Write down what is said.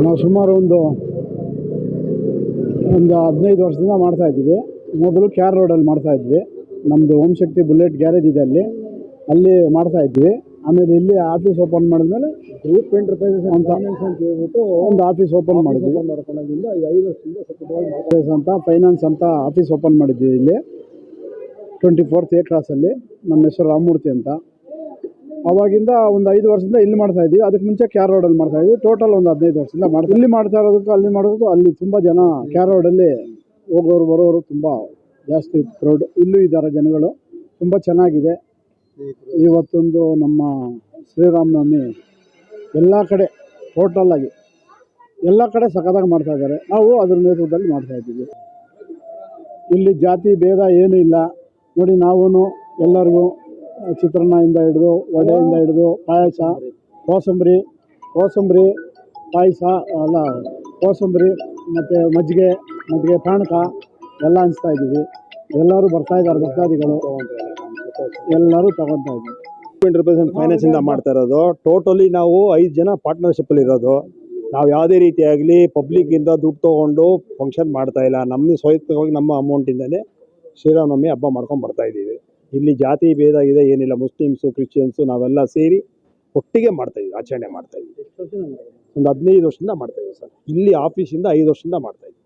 ನಾವು ಸುಮಾರು ಒಂದು 15 ವರ್ಷದಿಂದ ಮಾಡ್ತಾಯಿದ್ದೀವಿ. ಮೊದಲು ಕ್ಯಾರ್ ರೋಡಲ್ಲಿ ಮಾಡ್ತಾಯಿದ್ವಿ. ನಮ್ಮದು ಓಂ ಶಕ್ತಿ ಬುಲೆಟ್ ಗ್ಯಾರೇಜ್ ಇದೆ, ಅಲ್ಲಿ ಮಾಡ್ತಾಯಿದ್ವಿ. ಆಮೇಲೆ ಇಲ್ಲಿ ಆಫೀಸ್ ಓಪನ್ ಮಾಡಿದ್ಮೇಲೆ ಗ್ರೂಪ್ ಎಂಟರ್ಪ್ರೈಸಸ್ ಅಂತ ಹೇಳ್ಬಿಟ್ಟು ಒಂದು ಆಫೀಸ್ ಓಪನ್ ಮಾಡಿದ್ವಿ. 5 ವರ್ಷದಿಂದ ಸತತವಾಗಿ ಅಂತ ಫೈನಾನ್ಸ್ ಅಂತ ಆಫೀಸ್ ಓಪನ್ ಮಾಡಿದ್ವಿ ಇಲ್ಲಿ 24th A ಕ್ರಾಸಲ್ಲಿ. ನಮ್ಮ ಹೆಸರು ರಾಮಮೂರ್ತಿ ಅಂತ. ಅವಾಗಿಂದ ಒಂದು 5 ವರ್ಷದಿಂದ ಇಲ್ಲಿ ಮಾಡ್ತಾಯಿದ್ವಿ. ಅದಕ್ಕೆ ಮುಂಚೆ ಕ್ಯಾರ್ ರೋಡಲ್ಲಿ ಮಾಡ್ತಾಯಿದ್ವಿ. ಟೋಟಲ್ ಒಂದು 15 ವರ್ಷದಿಂದ ಮಾಡ್ತೀವಿ. ಇಲ್ಲಿ ಮಾಡ್ತಾ ಇರೋದಕ್ಕೂ ಅಲ್ಲಿ ಮಾಡೋದಕ್ಕೂ ಅಲ್ಲಿ ತುಂಬ ಜನ ಕ್ಯಾರ್ ರೋಡಲ್ಲಿ ಹೋಗೋರು ಬರೋರು ತುಂಬ ಜಾಸ್ತಿ ಕ್ರೌಡ್. ಇಲ್ಲೂ ಇದ್ದಾರೆ ಜನಗಳು, ತುಂಬ ಚೆನ್ನಾಗಿದೆ. ಇವತ್ತೊಂದು ನಮ್ಮ ಶ್ರೀರಾಮನವಮಿ ಎಲ್ಲ ಕಡೆ ಟೋಟಲಾಗಿ ಎಲ್ಲ ಕಡೆ ಸಖತ್ತಾಗಿ ಮಾಡ್ತಾಯಿದ್ದಾರೆ. ನಾವು ಅದ್ರ ನೇತೃತ್ವದಲ್ಲಿ ಮಾಡ್ತಾಯಿದ್ದೀವಿ. ಇಲ್ಲಿ ಜಾತಿ ಭೇದ ಏನೂ ಇಲ್ಲ ನೋಡಿ. ನಾವು ಎಲ್ಲರಿಗೂ ಚಿತ್ರಾನ್ನದಿಂದ ಹಿಡಿದು ವಡೆಯಿಂದ ಹಿಡಿದು ಪಾಯಸ, ಕೋಸಂಬರಿ ಪಾಯಸ ಎಲ್ಲ, ಕೋಸಂಬರಿ ಮತ್ತು ಮಜ್ಜಿಗೆ ಪಾನಕ ಎಲ್ಲ ಹಂಚ್ತಾ ಇದ್ದೀವಿ. ಎಲ್ಲರೂ ಬರ್ತಾಯಿದ್ದಾರೆ, ಭಕ್ತಾದಿಗಳು ಎಲ್ಲರೂ ತಗೊತಾ ಇದ್ದೀವಿ. ಎಂಟರ್ಪ್ರೈಸಸ್ ಫೈನಾನ್ಸಿಂದ ಮಾಡ್ತಾ ಇರೋದು. ಟೋಟಲಿ ನಾವು 5 ಜನ ಪಾರ್ಟ್ನರ್ಶಿಪ್ಪಲ್ಲಿ ಇರೋದು. ನಾವು ಯಾವುದೇ ರೀತಿಯಾಗಲಿ ಪಬ್ಲಿಕ್ಕಿಂದ ದುಡ್ಡು ತೊಗೊಂಡು ಫಂಕ್ಷನ್ ಮಾಡ್ತಾ ಇಲ್ಲ. ನಮ್ಮ ಸ್ವಯಂವಾಗಿ ನಮ್ಮ ಅಮೌಂಟಿಂದಲೇ ಶ್ರೀರಾಮನವಮಿ ಹಬ್ಬ ಮಾಡ್ಕೊಂಡು ಬರ್ತಾ ಇದ್ದೀವಿ. ಇಲ್ಲಿ ಜಾತಿ ಭೇದ ಇದೆ ಏನಿಲ್ಲ. ಮುಸ್ಲಿಮ್ಸು, ಕ್ರಿಶ್ಚಿಯನ್ಸು ನಾವೆಲ್ಲ ಸೇರಿ ಒಟ್ಟಿಗೆ ಮಾಡ್ತಾಯಿದ್ದೀವಿ, ಆಚರಣೆ ಮಾಡ್ತಾಯಿದ್ದೀವಿ. ಒಂದು 15 ವರ್ಷದಿಂದ ಮಾಡ್ತಾಯಿದ್ದೀವಿ ಸರ್. ಇಲ್ಲಿ ಆಫೀಸಿಂದ 5 ವರ್ಷದಿಂದ ಮಾಡ್ತಾಯಿದ್ದೀವಿ.